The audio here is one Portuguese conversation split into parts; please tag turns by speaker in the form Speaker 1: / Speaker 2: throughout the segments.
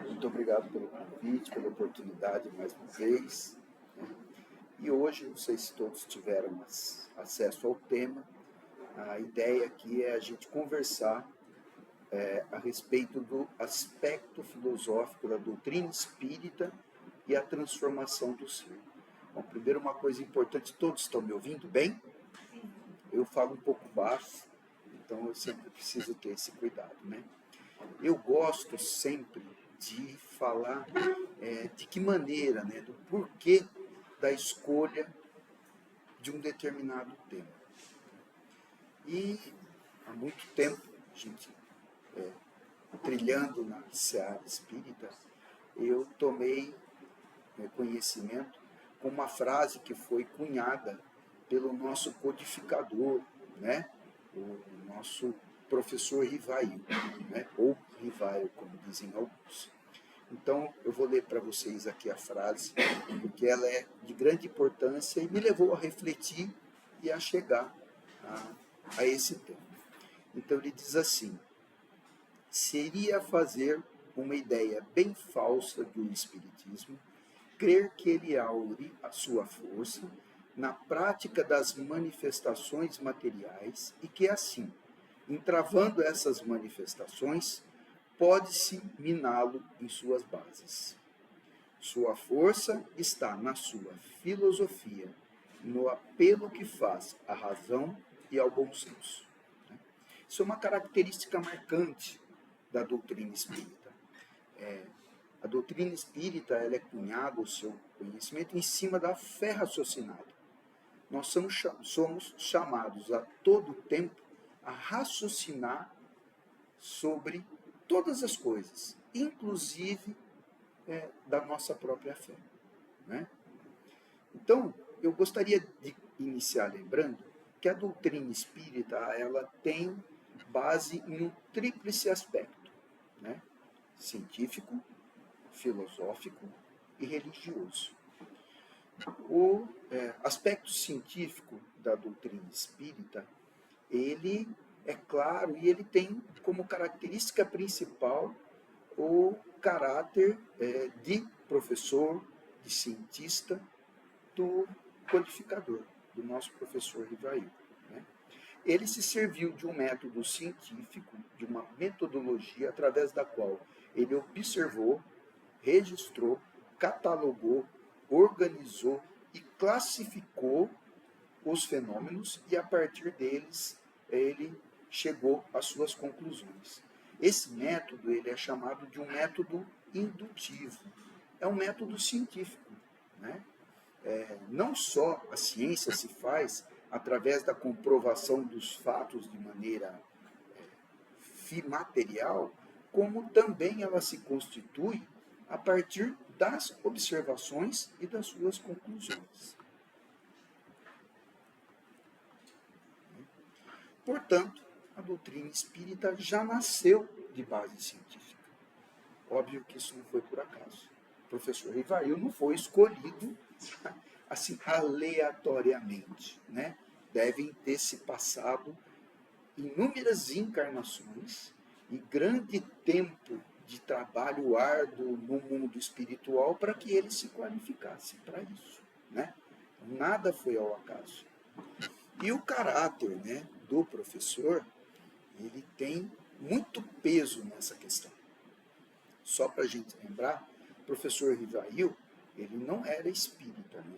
Speaker 1: Muito obrigado pelo convite, pela oportunidade mais uma vez. E hoje, não sei se todos tiveram acesso ao tema, a ideia aqui é a gente conversar a respeito do aspecto filosófico da doutrina espírita e a transformação do ser. Bom, primeiro uma coisa importante, todos estão me ouvindo bem? Eu falo um pouco baixo, então eu sempre preciso ter esse cuidado, né? Eu gosto sempre de falar de que maneira, né, do porquê da escolha de um determinado tema. E há muito tempo, a gente trilhando na seara espírita, eu tomei conhecimento com uma frase que foi cunhada pelo nosso codificador, né, o nosso professor Rivail, né, ou Rivail, como dizem alguns. Então, eu vou ler para vocês aqui a frase, porque ela é de grande importância e me levou a refletir e a chegar a esse tema. Então, ele diz assim: seria fazer uma ideia bem falsa do Espiritismo crer que ele aure a sua força na prática das manifestações materiais e que, assim, entravando essas manifestações, pode-se miná-lo em suas bases. Sua força está na sua filosofia, no apelo que faz à razão e ao bom senso. Isso é uma característica marcante da doutrina espírita. A doutrina espírita ela é cunhada, o seu conhecimento, em cima da fé raciocinada. Nós somos chamados a todo tempo a raciocinar sobre todas as coisas, inclusive da nossa própria fé, né? Então, eu gostaria de iniciar lembrando que a doutrina espírita ela tem base em um tríplice aspecto, né? Científico, filosófico e religioso. O aspecto científico da doutrina espírita, ele é claro e ele tem como característica principal o caráter de professor, de cientista, do codificador, do nosso professor Rivail, né? Ele se serviu de um método científico, de uma metodologia através da qual ele observou, registrou, catalogou, organizou e classificou os fenômenos e, a partir deles, ele chegou às suas conclusões. Esse método ele é chamado de um método indutivo. É um método científico, né? Não só a ciência se faz através da comprovação dos fatos de maneira material, como também ela se constitui a partir das observações e das suas conclusões. Portanto, a doutrina espírita já nasceu de base científica. Óbvio que isso não foi por acaso. O professor Rivail não foi escolhido assim aleatoriamente, né? Devem ter se passado inúmeras encarnações e grande tempo de trabalho árduo no mundo espiritual para que ele se qualificasse para isso, né? Nada foi ao acaso. E o caráter, né, do professor, ele tem muito peso nessa questão. Só para a gente lembrar, o professor Rivail, ele não era espírita, né?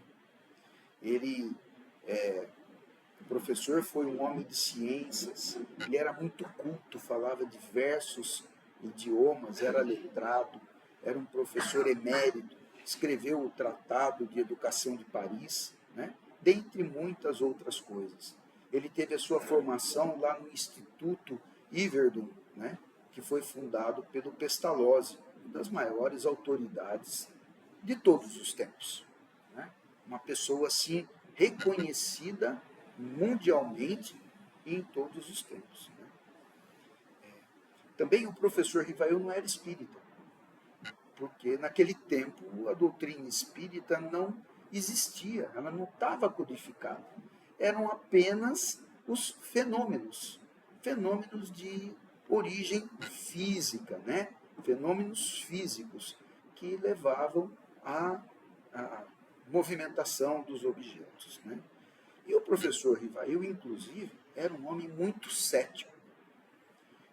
Speaker 1: O professor foi um homem de ciências, ele era muito culto, falava diversos idiomas, era letrado, era um professor emérito, escreveu o Tratado de Educação de Paris, né? Dentre muitas outras coisas. Ele teve a sua formação lá no Instituto Yverdon, né? Que foi fundado pelo Pestalozzi, uma das maiores autoridades de todos os tempos, né? Uma pessoa assim reconhecida mundialmente e em todos os tempos, né? Também o professor Rivail não era espírita, porque naquele tempo a doutrina espírita não existia, ela não estava codificada. Eram apenas os fenômenos de origem física, né? fenômenos físicos que levavam à movimentação dos objetos, né? E o professor Rivail, inclusive, era um homem muito cético.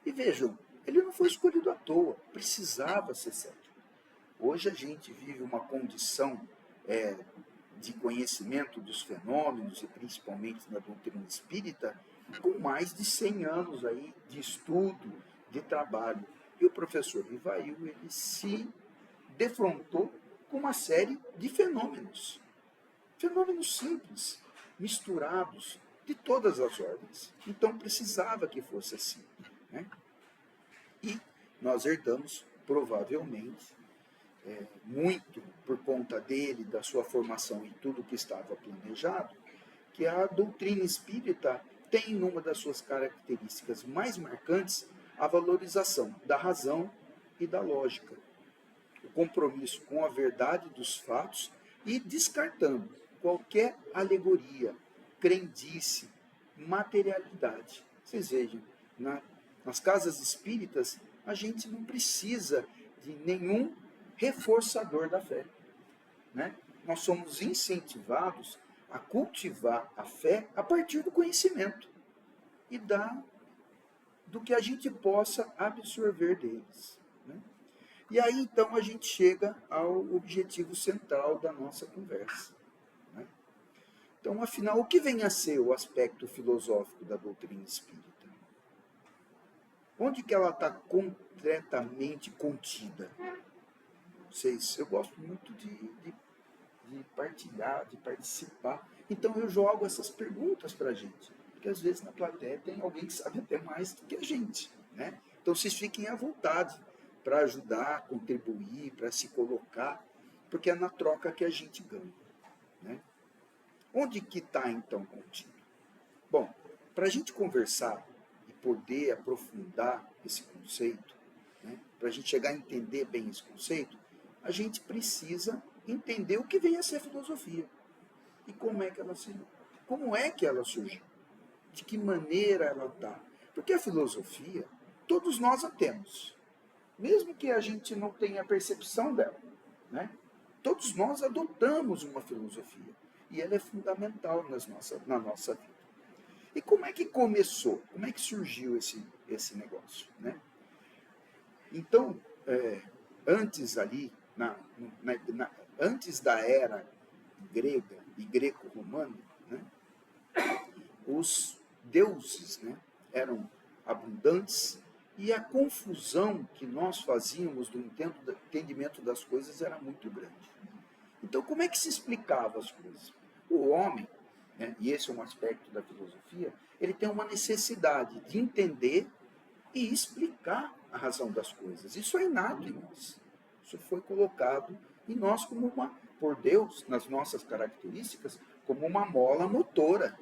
Speaker 1: E vejam, ele não foi escolhido à toa, precisava ser cético. Hoje a gente vive uma condição de conhecimento dos fenômenos, e principalmente na doutrina espírita, com mais de 100 anos aí de estudo, de trabalho. E o professor Rivail, ele se defrontou com uma série de fenômenos. Fenômenos simples, misturados, de todas as ordens. Então precisava que fosse assim, né? E nós herdamos, provavelmente, muito por conta dele, da sua formação e tudo que estava planejado, que a doutrina espírita tem, numa das suas características mais marcantes, a valorização da razão e da lógica, o compromisso com a verdade dos fatos e descartando qualquer alegoria, crendice, materialidade. Vocês vejam, nas casas espíritas, a gente não precisa de nenhum reforçador da fé, né? Nós somos incentivados a cultivar a fé a partir do conhecimento e do que a gente possa absorver deles, né? E aí, então, a gente chega ao objetivo central da nossa conversa, né? Então, afinal, o que vem a ser o aspecto filosófico da doutrina espírita? Onde que ela está concretamente contida? Eu gosto muito de partilhar, de participar. Então eu jogo essas perguntas para a gente, porque às vezes na plateia tem alguém que sabe até mais do que a gente, né? Então vocês fiquem à vontade para ajudar, contribuir, para se colocar, porque é na troca que a gente ganha, né? Onde que está então contido? Bom, para a gente conversar e poder aprofundar esse conceito, né, para a gente chegar a entender bem esse conceito, a gente precisa entender o que vem a ser filosofia e como é que ela surgiu, de que maneira ela está. Porque a filosofia, todos nós a temos, mesmo que a gente não tenha a percepção dela, né? Todos nós adotamos uma filosofia e ela é fundamental na nossa vida. E como é que começou? Como é que surgiu esse negócio, né? Então, antes ali, antes da era grega e greco-romana, né, os deuses, né, eram abundantes e a confusão que nós fazíamos do entendimento das coisas era muito grande. Então, como é que se explicava as coisas? O homem, né, e esse é um aspecto da filosofia, ele tem uma necessidade de entender e explicar a razão das coisas. Isso é inato em nós. Isso foi colocado em nós por Deus, nas nossas características, como uma mola motora.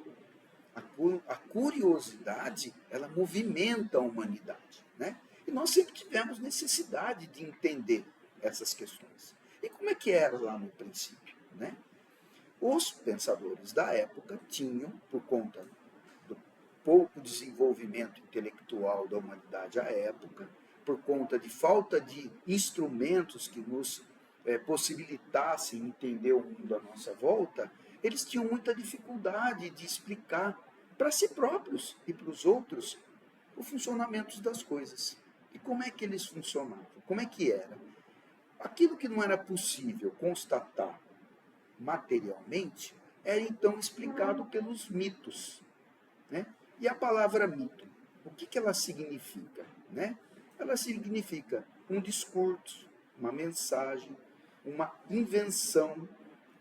Speaker 1: A curiosidade, ela movimenta a humanidade, né? E nós sempre tivemos necessidade de entender essas questões. E como é que era lá no princípio, né? Os pensadores da época tinham, por conta do pouco desenvolvimento intelectual da humanidade à época, por conta de falta de instrumentos que nos possibilitassem entender o mundo à nossa volta, eles tinham muita dificuldade de explicar para si próprios e para os outros o funcionamento das coisas. E como é que eles funcionavam? Como é que era? Aquilo que não era possível constatar materialmente era então explicado pelos mitos, né? E a palavra mito, o que ela significa, né? Ela significa um discurso, uma mensagem, uma invenção,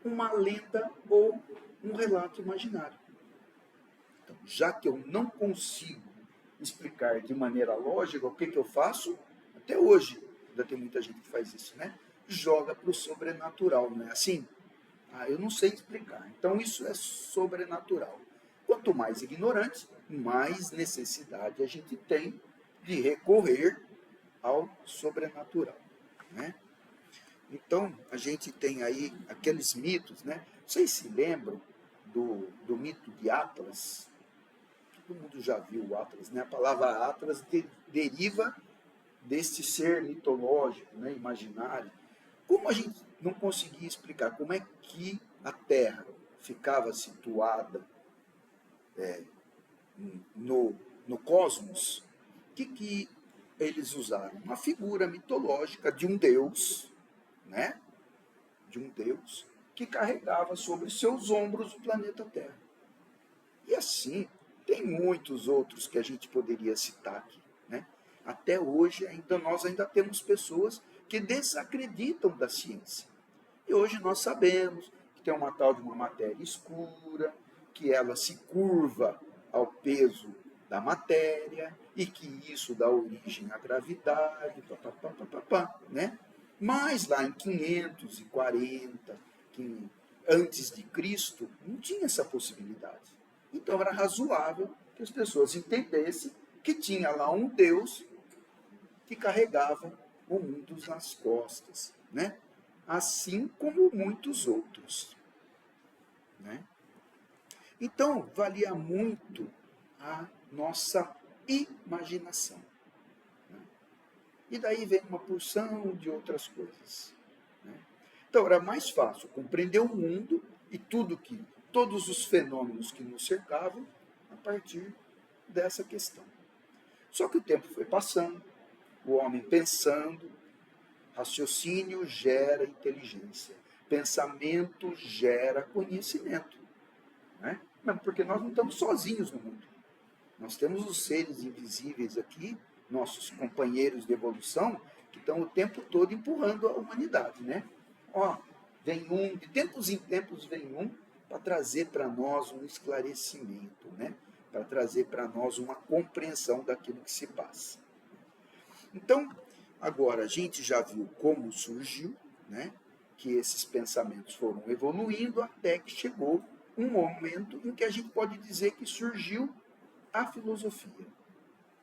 Speaker 1: uma lenda ou um relato imaginário. Então, já que eu não consigo explicar de maneira lógica, o que eu faço? Até hoje, ainda tem muita gente que faz isso, né? Joga para o sobrenatural, não é assim? Eu não sei explicar. Então, isso é sobrenatural. Quanto mais ignorante, mais necessidade a gente tem de recorrer ao sobrenatural, né? Então, a gente tem aí aqueles mitos, né? Vocês se lembram do mito de Atlas? Todo mundo já viu o Atlas, né? A palavra Atlas deriva deste ser mitológico, né, imaginário, como a gente não conseguia explicar como é que a Terra ficava situada no cosmos, o que eles usaram? Uma figura mitológica de um deus, né? De um deus que carregava sobre seus ombros o planeta Terra. E assim, tem muitos outros que a gente poderia citar aqui, né? Até hoje nós ainda temos pessoas que desacreditam da ciência. E hoje nós sabemos que tem uma tal de uma matéria escura, que ela se curva ao peso da matéria e que isso dá origem à gravidade, né? Mas lá em 540, antes de Cristo, não tinha essa possibilidade. Então era razoável que as pessoas entendessem que tinha lá um Deus que carregava o mundo nas costas, né? Assim como muitos outros, né? Então, valia muito a nossa imaginação, né? E daí vem uma porção de outras coisas, né? Então, era mais fácil compreender o mundo e todos os fenômenos que nos cercavam a partir dessa questão. Só que o tempo foi passando, o homem pensando, raciocínio gera inteligência, pensamento gera conhecimento, né? Porque nós não estamos sozinhos no mundo. Nós temos os seres invisíveis aqui, nossos companheiros de evolução, que estão o tempo todo empurrando a humanidade, né? Ó, vem um, de tempos em tempos vem um para trazer para nós um esclarecimento, né? Para trazer para nós uma compreensão daquilo que se passa. Então, agora a gente já viu como surgiu, né? Que esses pensamentos foram evoluindo até que chegou um momento em que a gente pode dizer que surgiu a filosofia,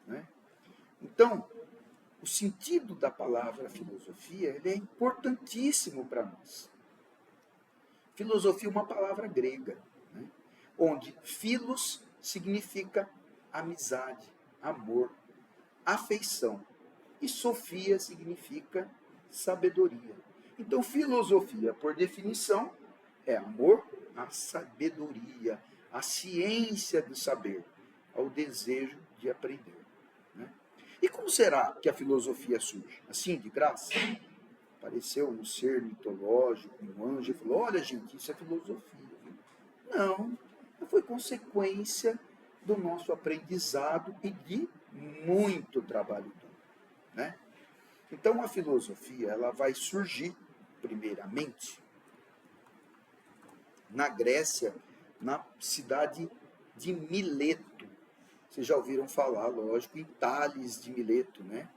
Speaker 1: né? Então, o sentido da palavra filosofia ele é importantíssimo para nós. Filosofia é uma palavra grega, né? Onde philos significa amizade, amor, afeição. E sofia significa sabedoria. Então, filosofia, por definição, é amor à sabedoria, à ciência do saber, ao desejo de aprender, né? E como será que a filosofia surge? Assim, de graça? Apareceu um ser mitológico, um anjo, e falou, olha, gente, isso é filosofia. Não, foi consequência do nosso aprendizado e de muito trabalho duro, né? Então, a filosofia ela vai surgir, primeiramente, na Grécia, na cidade de Mileto. Vocês já ouviram falar, lógico, em Tales de Mileto, né?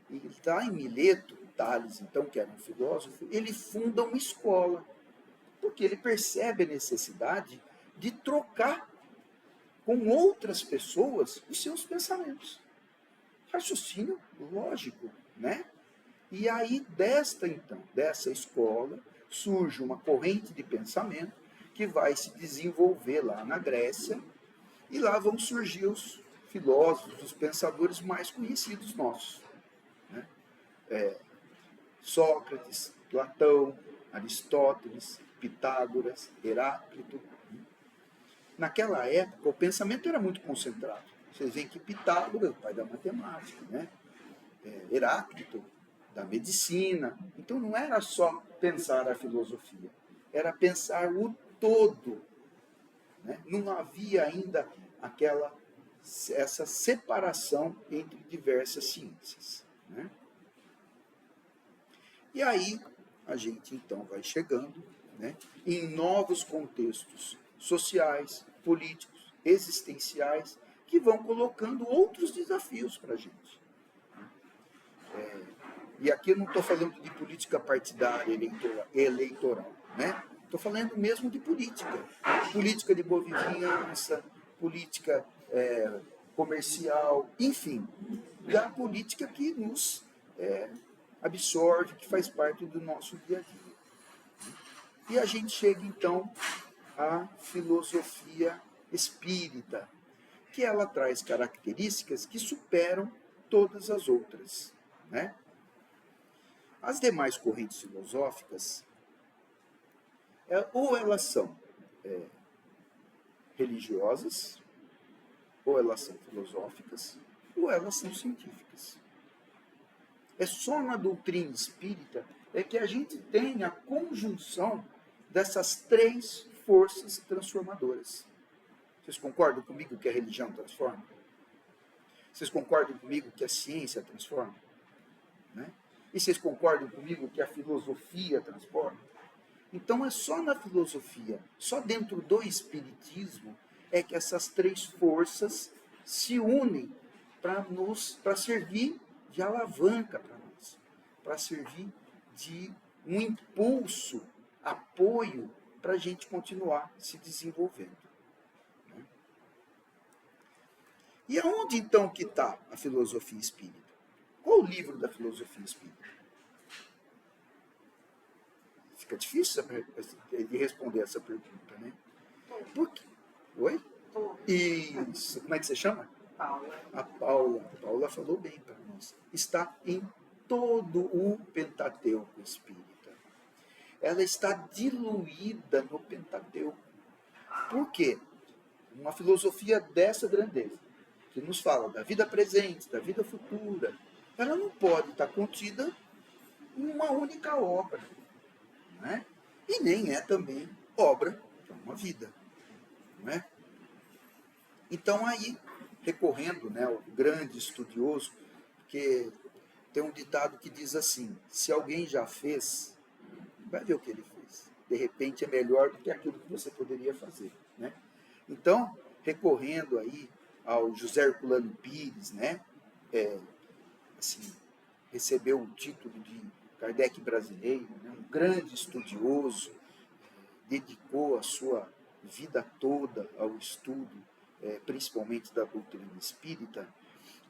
Speaker 1: E está em Mileto, Tales, então, que era um filósofo, ele funda uma escola, porque ele percebe a necessidade de trocar com outras pessoas os seus pensamentos. Raciocínio lógico, né? E aí, dessa escola, surge uma corrente de pensamento que vai se desenvolver lá na Grécia, e lá vão surgir os filósofos, os pensadores mais conhecidos nossos, né? Sócrates, Platão, Aristóteles, Pitágoras, Heráclito. Naquela época, o pensamento era muito concentrado. Vocês veem que Pitágoras, o pai da matemática, né? Heráclito, da medicina. Então não era só pensar a filosofia, era pensar o todo, né? Não havia ainda essa separação entre diversas ciências, né? E aí a gente então vai chegando, né, em novos contextos sociais, políticos, existenciais, que vão colocando outros desafios para a gente. E aqui eu não estou falando de política partidária eleitoral, né? Estou falando mesmo de política. Política de boa vizinhança, política comercial, enfim, da política que nos absorve, que faz parte do nosso dia a dia. E a gente chega, então, à filosofia espírita, que ela traz características que superam todas as outras, né? As demais correntes filosóficas, ou elas são religiosas, ou elas são filosóficas, ou elas são científicas. É só na doutrina espírita que a gente tem a conjunção dessas três forças transformadoras. Vocês concordam comigo que a religião transforma? Vocês concordam comigo que a ciência transforma? Né? E vocês concordam comigo que a filosofia transforma? Então é só na filosofia, só dentro do espiritismo, é que essas três forças se unem para servir de alavanca para nós, para servir de um impulso, apoio para a gente continuar se desenvolvendo. Né? E aonde então que está a filosofia espírita? Qual o livro da filosofia espírita? Fica difícil de responder essa pergunta, né? Por quê? Oi? Isso. Como é que você chama?
Speaker 2: Paula.
Speaker 1: A Paula. A Paula falou bem para nós. Está em todo o Pentateuco espírita. Ela está diluída no Pentateuco. Por quê? Uma filosofia dessa grandeza, que nos fala da vida presente, da vida futura, ela não pode estar contida em uma única obra. Né? E nem é também obra para uma vida. Não é? Então aí, recorrendo, né, ao grande estudioso, porque tem um ditado que diz assim, se alguém já fez, vai ver o que ele fez. De repente é melhor do que aquilo que você poderia fazer. Né? Então, recorrendo aí ao José Herculano Pires, né, assim, recebeu o título de Kardec brasileiro, né, um grande estudioso, dedicou a sua vida toda ao estudo, principalmente da doutrina espírita.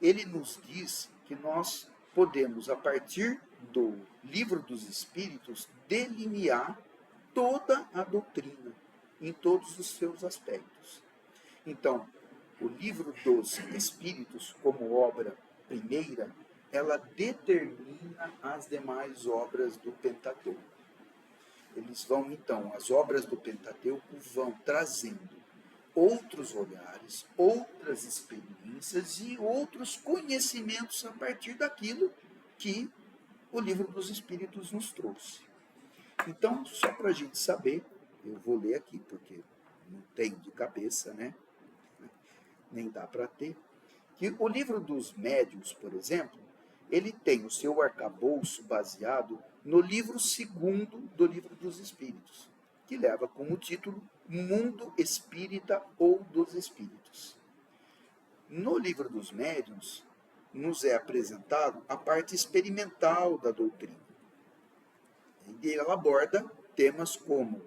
Speaker 1: Ele nos diz que nós podemos, a partir do Livro dos Espíritos, delinear toda a doutrina, em todos os seus aspectos. Então, o Livro dos Espíritos, como obra primeira, ela determina as demais obras do Pentateuco. Eles vão, então, as obras do Pentateuco vão trazendo outros olhares, outras experiências e outros conhecimentos a partir daquilo que o Livro dos Espíritos nos trouxe. Então, só para a gente saber, eu vou ler aqui, porque não tenho de cabeça, né? Nem dá para ter, que o Livro dos Médiuns, por exemplo, ele tem o seu arcabouço baseado no livro segundo do Livro dos Espíritos, que leva como título Mundo Espírita ou dos Espíritos. No Livro dos Médiuns, nos é apresentado a parte experimental da doutrina. E ela aborda temas como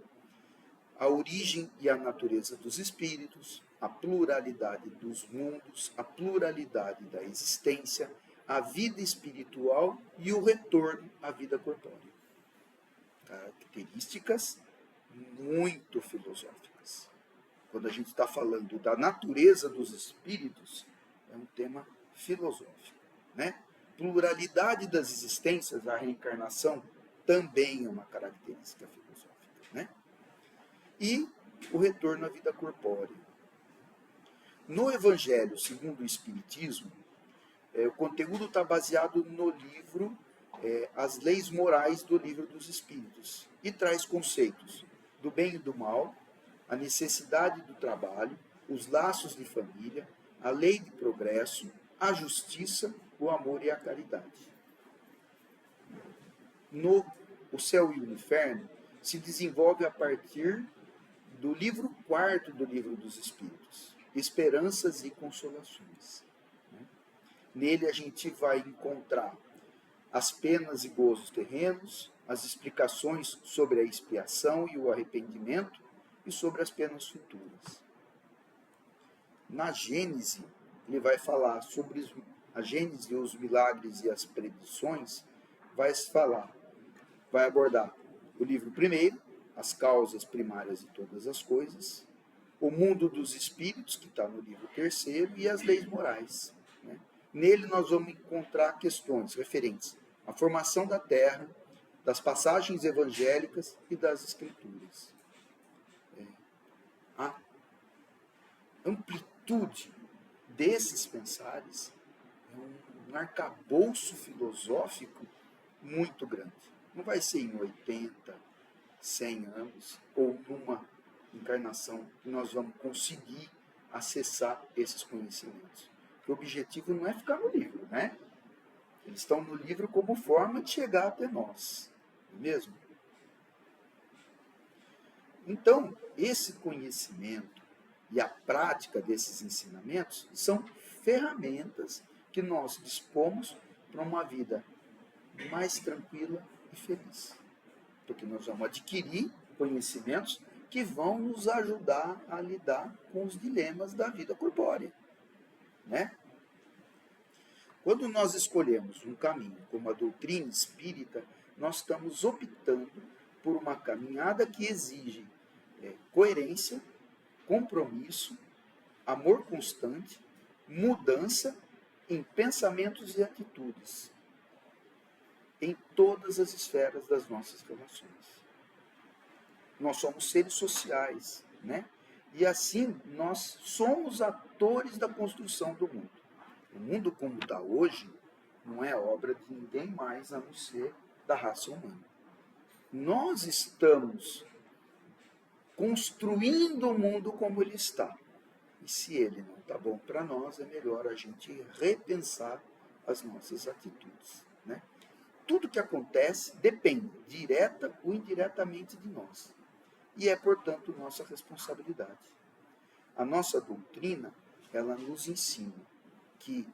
Speaker 1: a origem e a natureza dos espíritos, a pluralidade dos mundos, a pluralidade da existência, a vida espiritual e o retorno à vida corpórea. Características muito filosóficas. Quando a gente está falando da natureza dos espíritos, é um tema filosófico. Né? Pluralidade das existências, a reencarnação, também é uma característica filosófica. Né? E o retorno à vida corpórea. No Evangelho segundo o Espiritismo, o conteúdo está baseado no livro As Leis Morais do Livro dos Espíritos e traz conceitos do bem e do mal, a necessidade do trabalho, os laços de família, a lei de progresso, a justiça, o amor e a caridade. No O Céu e o Inferno se desenvolve a partir do livro 4º do Livro dos Espíritos, Esperanças e Consolações. Nele a gente vai encontrar as penas e gozos terrenos, as explicações sobre a expiação e o arrependimento e sobre as penas futuras. Na Gênese, ele vai falar sobre a Gênese, os milagres e as predições, vai abordar o livro primeiro, as causas primárias de todas as coisas, o mundo dos espíritos, que está no livro terceiro, e as leis morais. Né? Nele nós vamos encontrar questões referentes à formação da terra, das passagens evangélicas e das escrituras. A amplitude desses pensares é um arcabouço filosófico muito grande. Não vai ser em 80, 100 anos, ou numa encarnação, que nós vamos conseguir acessar esses conhecimentos. O objetivo não é ficar no livro, né? Eles estão no livro como forma de chegar até nós, não é mesmo? Então, esse conhecimento e a prática desses ensinamentos são ferramentas que nós dispomos para uma vida mais tranquila e feliz. Porque nós vamos adquirir conhecimentos que vão nos ajudar a lidar com os dilemas da vida corpórea, né? Quando nós escolhemos um caminho como a doutrina espírita, nós estamos optando por uma caminhada que exige coerência, compromisso, amor constante, mudança em pensamentos e atitudes, em todas as esferas das nossas relações. Nós somos seres sociais, né? E assim nós somos atores da construção do mundo. O mundo como está hoje não é obra de ninguém mais a não ser da raça humana. Nós estamos construindo o mundo como ele está. E se ele não está bom para nós, é melhor a gente repensar as nossas atitudes, né? Tudo que acontece depende, direta ou indiretamente, de nós. E é, portanto, nossa responsabilidade. A nossa doutrina, ela nos ensina que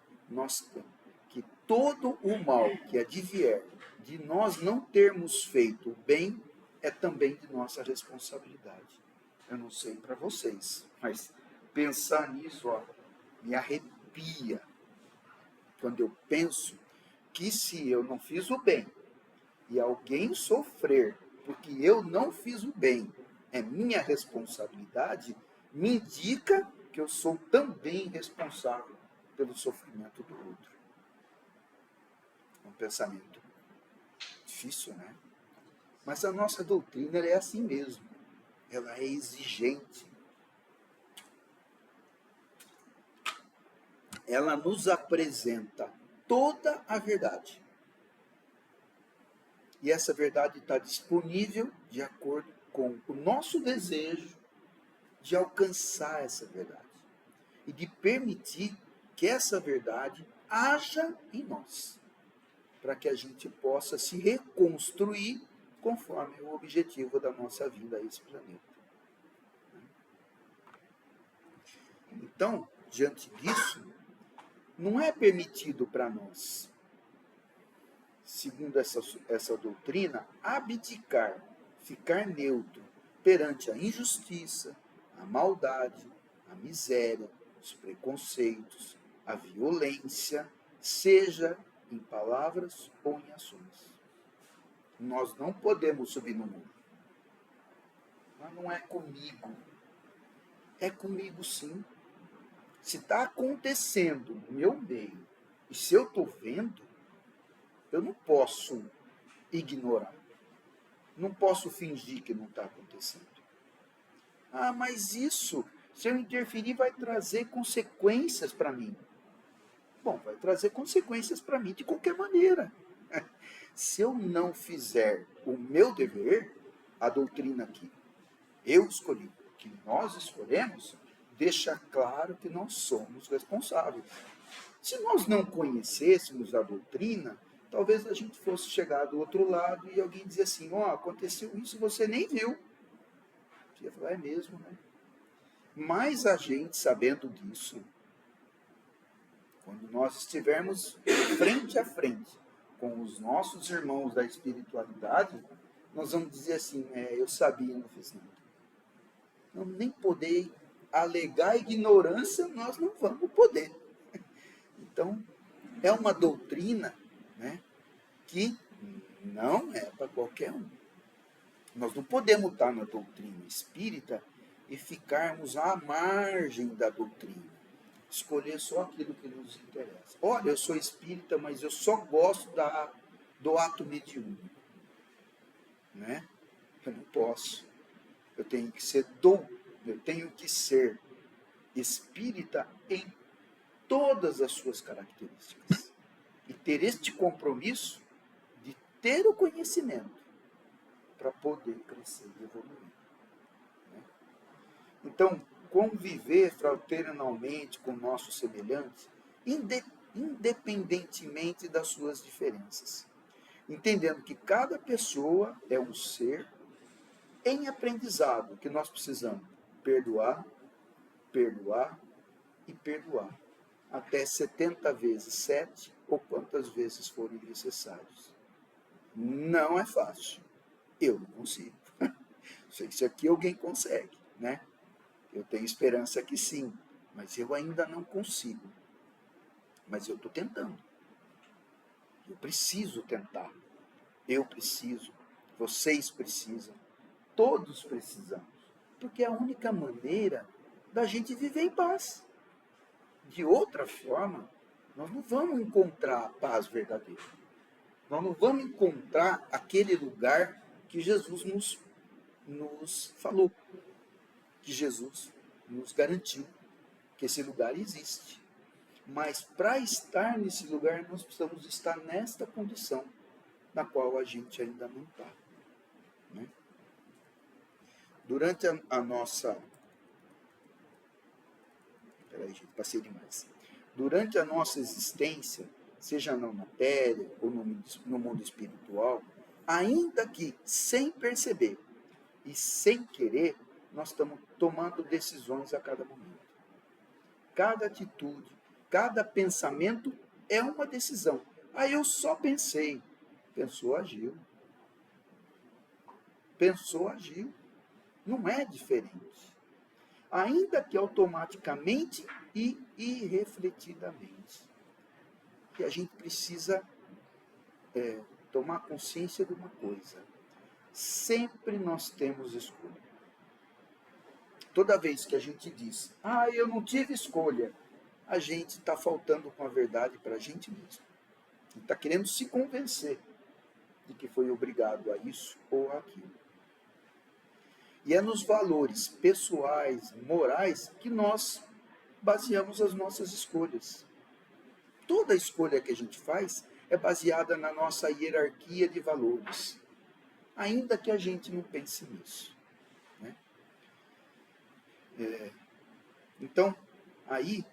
Speaker 1: todo o mal que advier de nós não termos feito o bem é também de nossa responsabilidade. Eu não sei para vocês, mas pensar nisso, me arrepia. Quando eu penso que se eu não fiz o bem e alguém sofrer porque eu não fiz o bem, é minha responsabilidade, me indica que eu sou também responsável pelo sofrimento do outro. É um pensamento difícil, né? Mas a nossa doutrina é assim mesmo. Ela é exigente. Ela nos apresenta toda a verdade. E essa verdade está disponível de acordo com o nosso desejo de alcançar essa verdade. E de permitir que essa verdade haja em nós. Para que a gente possa se reconstruir conforme o objetivo da nossa vinda a esse planeta. Então, diante disso, não é permitido para nós, segundo essa doutrina, abdicar, ficar neutro perante a injustiça, a maldade, a miséria, os preconceitos, a violência, seja em palavras ou em ações. Nós não podemos subir no mundo. Mas não é comigo. É comigo sim. Se está acontecendo no meu meio, e se eu estou vendo, eu não posso ignorar. Não posso fingir que não está acontecendo. Ah, mas isso, se eu interferir, vai trazer consequências para mim. Bom, vai trazer consequências para mim de qualquer maneira. Se eu não fizer o meu dever, a doutrina que eu escolhi, que nós escolhemos, deixa claro que nós somos responsáveis. Se nós não conhecêssemos a doutrina, talvez a gente fosse chegar do outro lado e alguém dizer assim, aconteceu isso e você nem viu. Você ia falar, é mesmo, né? Mas a gente, sabendo disso, quando nós estivermos frente a frente com os nossos irmãos da espiritualidade, nós vamos dizer assim, eu sabia, não fiz nada. Não, nem poder alegar ignorância, nós não vamos poder. Então, é uma doutrina, né, que não é para qualquer um. Nós não podemos estar na doutrina espírita e ficarmos à margem da doutrina. escolher só aquilo que nos interessa. Olha, eu sou espírita, mas eu só gosto do ato mediúnico. Né? Eu não posso. Eu tenho que ser eu tenho que ser espírita em todas as suas características. E ter este compromisso de ter o conhecimento para poder crescer e evoluir. Né? Então, conviver fraternalmente com nossos semelhantes, independentemente das suas diferenças. Entendendo que cada pessoa é um ser em aprendizado, que nós precisamos perdoar, perdoar e perdoar. Até 70 vezes 7, ou quantas vezes forem necessários. Não é fácil. Eu não consigo. Sei que isso aqui alguém consegue, né? Eu tenho esperança que sim, mas eu ainda não consigo. Mas eu estou tentando. Eu preciso tentar. Eu preciso. Vocês precisam. Todos precisamos. Porque é a única maneira da gente viver em paz. De outra forma, nós não vamos encontrar a paz verdadeira. Nós não vamos encontrar aquele lugar que Jesus nos falou, que Jesus nos garantiu que esse lugar existe. Mas para estar nesse lugar, nós precisamos estar nesta condição na qual a gente ainda não está. Né? Durante a nossa... Peraí, gente, passei demais. Durante a nossa existência, seja na matéria ou no mundo espiritual, ainda que sem perceber e sem querer, nós estamos tomando decisões a cada momento. Cada atitude, cada pensamento é uma decisão. Aí eu só pensei. Pensou, agiu. Pensou, agiu. Não é diferente. Ainda que automaticamente e irrefletidamente. Que a gente precisa tomar consciência de uma coisa. Sempre nós temos escolha. Toda vez que a gente diz, eu não tive escolha, a gente está faltando com a verdade para a gente mesmo. Está querendo se convencer de que foi obrigado a isso ou aquilo. E é nos valores pessoais, morais, que nós baseamos as nossas escolhas. Toda escolha que a gente faz é baseada na nossa hierarquia de valores, ainda que a gente não pense nisso. Né? Então, aí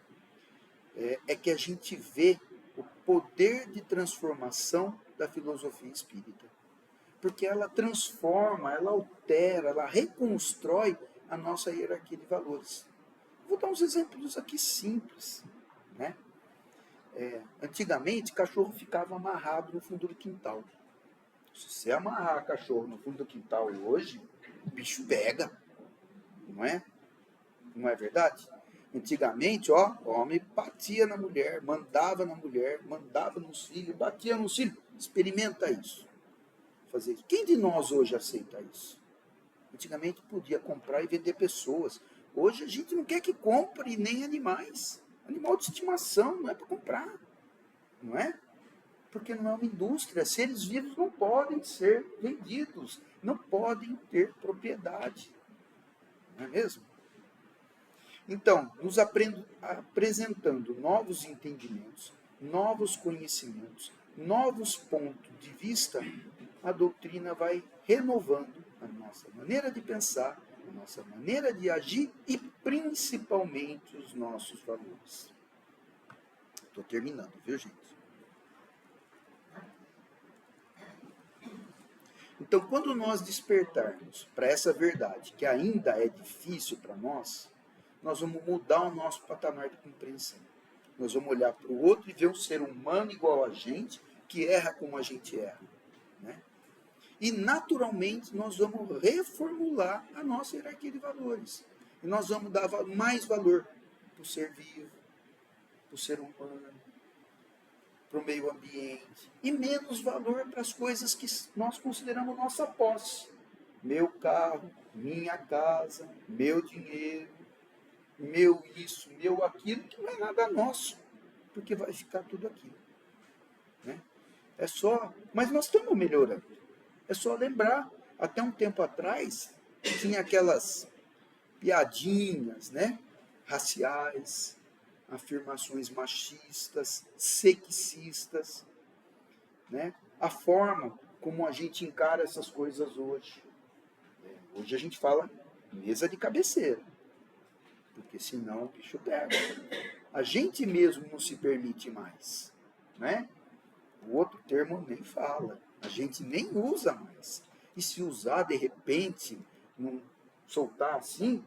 Speaker 1: é que a gente vê o poder de transformação da filosofia espírita. Porque ela transforma, ela altera, ela reconstrói a nossa hierarquia de valores. Vou dar uns exemplos aqui simples. Né? Antigamente, cachorro ficava amarrado no fundo do quintal. Se você amarrar cachorro no fundo do quintal hoje, o bicho pega. Não é? Não é verdade? Antigamente, o homem batia na mulher, mandava nos filhos, batia nos filhos. Experimenta isso. Fazer isso. Quem de nós hoje aceita isso? Antigamente podia comprar e vender pessoas. Hoje a gente não quer que compre nem animais. Animal de estimação não é para comprar. Não é? Porque não é uma indústria. Seres vivos não podem ser vendidos. Não podem ter propriedade. Não é mesmo? Então, nos apresentando novos entendimentos, novos conhecimentos, novos pontos de vista, a doutrina vai renovando a nossa maneira de pensar, a nossa maneira de agir e principalmente os nossos valores. Estou terminando, viu, gente? Então, quando nós despertarmos para essa verdade, que ainda é difícil para nós vamos mudar o nosso patamar de compreensão. Nós vamos olhar para o outro e ver um ser humano igual a gente, que erra como a gente erra. Né? E, naturalmente, nós vamos reformular a nossa hierarquia de valores. E nós vamos dar mais valor para o ser vivo, para o ser humano, para o meio ambiente. E menos valor para as coisas que nós consideramos nossa posse. Meu carro, minha casa, meu dinheiro. meu isso, meu aquilo, que não é nada nosso, porque vai ficar tudo aqui. Né? É só, mas nós estamos melhorando. É só lembrar, até um tempo atrás, tinha aquelas piadinhas, né? Raciais, afirmações machistas, sexistas, né? A forma como a gente encara essas coisas hoje. Hoje a gente fala mesa de cabeceira, porque senão o bicho pega. A gente mesmo não se permite mais, né? O outro termo nem fala, a gente nem usa mais. E se usar de repente, não soltar assim,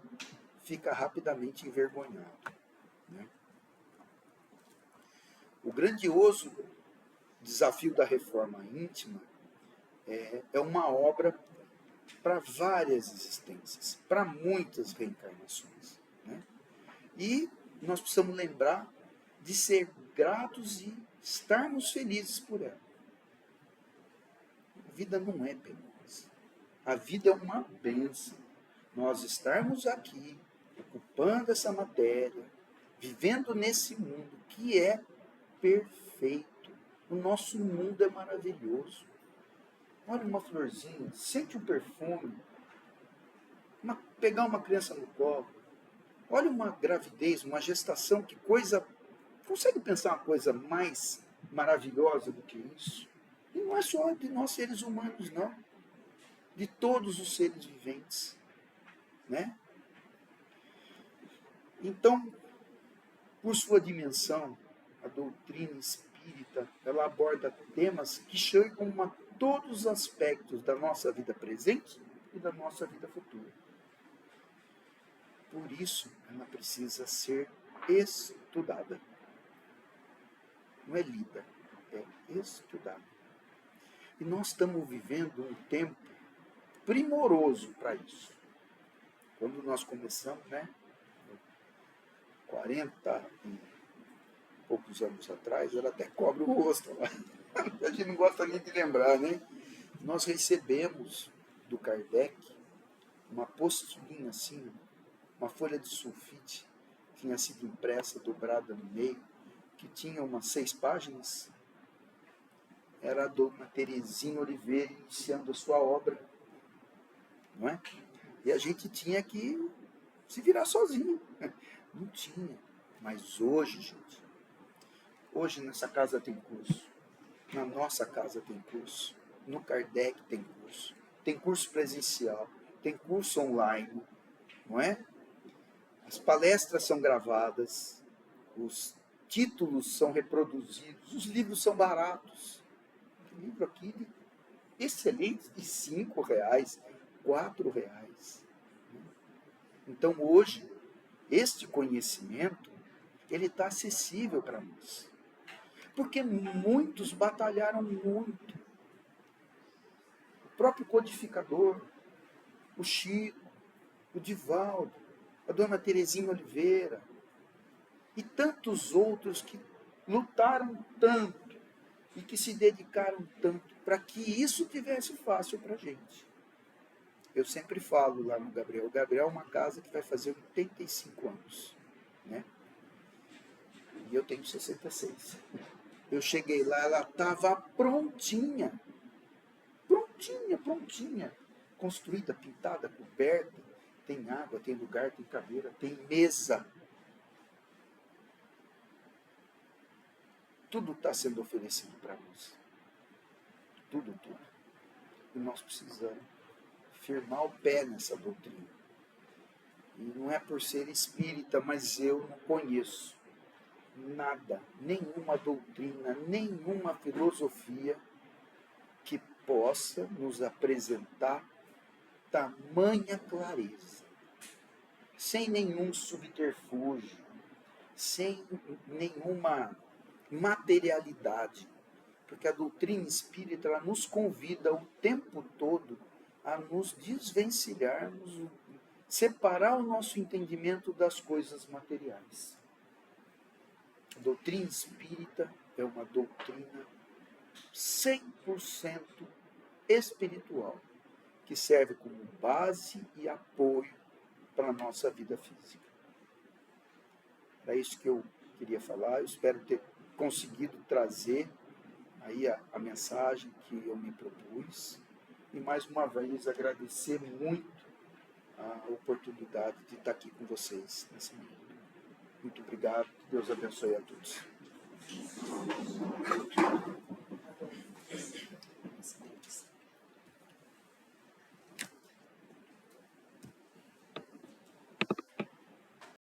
Speaker 1: fica rapidamente envergonhado. Né? O grandioso desafio da reforma íntima é uma obra para várias existências, para muitas reencarnações. Né? E nós precisamos lembrar de ser gratos e estarmos felizes por ela. A vida não é penosa. A vida é uma bênção. Nós estarmos aqui, ocupando essa matéria, vivendo nesse mundo que é perfeito. O nosso mundo é maravilhoso. Olha uma florzinha, sente um perfume, pegar uma criança no colo. Olha uma gravidez, uma gestação, que coisa... Consegue pensar uma coisa mais maravilhosa do que isso? E não é só de nós seres humanos, não. De todos os seres viventes. Né? Então, por sua dimensão, a doutrina espírita, ela aborda temas que chegam a todos os aspectos da nossa vida presente e da nossa vida futura. Por isso, ela precisa ser estudada. Não é lida, é estudada. E nós estamos vivendo um tempo primoroso para isso. Quando nós começamos, 40 e poucos anos atrás, ela até cobre o rosto. A gente não gosta nem de lembrar, né? Nós recebemos do Kardec uma apostilinha assim, uma folha de sulfite, tinha sido impressa, dobrada no meio, que tinha umas 6 páginas. Era a dona Terezinha Oliveira iniciando a sua obra, não é? E a gente tinha que se virar sozinho. Não tinha. Mas hoje, gente, hoje nessa casa tem curso, na nossa casa tem curso, no Kardec tem curso presencial, tem curso online, não é? As palestras são gravadas, os títulos são reproduzidos, os livros são baratos. Tem livro aqui de excelente, de R$5, R$4. Então hoje, este conhecimento, ele está acessível para nós. Porque muitos batalharam muito. O próprio codificador, o Chico, o Divaldo, a dona Terezinha Oliveira e tantos outros que lutaram tanto e que se dedicaram tanto para que isso tivesse fácil para a gente. Eu sempre falo lá no Gabriel, o Gabriel é uma casa que vai fazer 85 anos, né? E eu tenho 66. Eu cheguei lá, ela estava prontinha, prontinha, construída, pintada, coberta, tem água, tem lugar, tem cadeira, tem mesa. Tudo está sendo oferecido para nós. Tudo. E nós precisamos firmar o pé nessa doutrina. E não é por ser espírita, mas eu não conheço nada, nenhuma doutrina, nenhuma filosofia que possa nos apresentar tamanha clareza, sem nenhum subterfúgio, sem nenhuma materialidade, porque a doutrina espírita ela nos convida o tempo todo a nos desvencilharmos, separar o nosso entendimento das coisas materiais. A doutrina espírita é uma doutrina 100% espiritual, que serve como base e apoio para a nossa vida física. Era isso que eu queria falar. Eu espero ter conseguido trazer aí a mensagem que eu me propus. E mais uma vez agradecer muito a oportunidade de estar aqui com vocês nessa manhã. Muito obrigado. Deus abençoe a todos.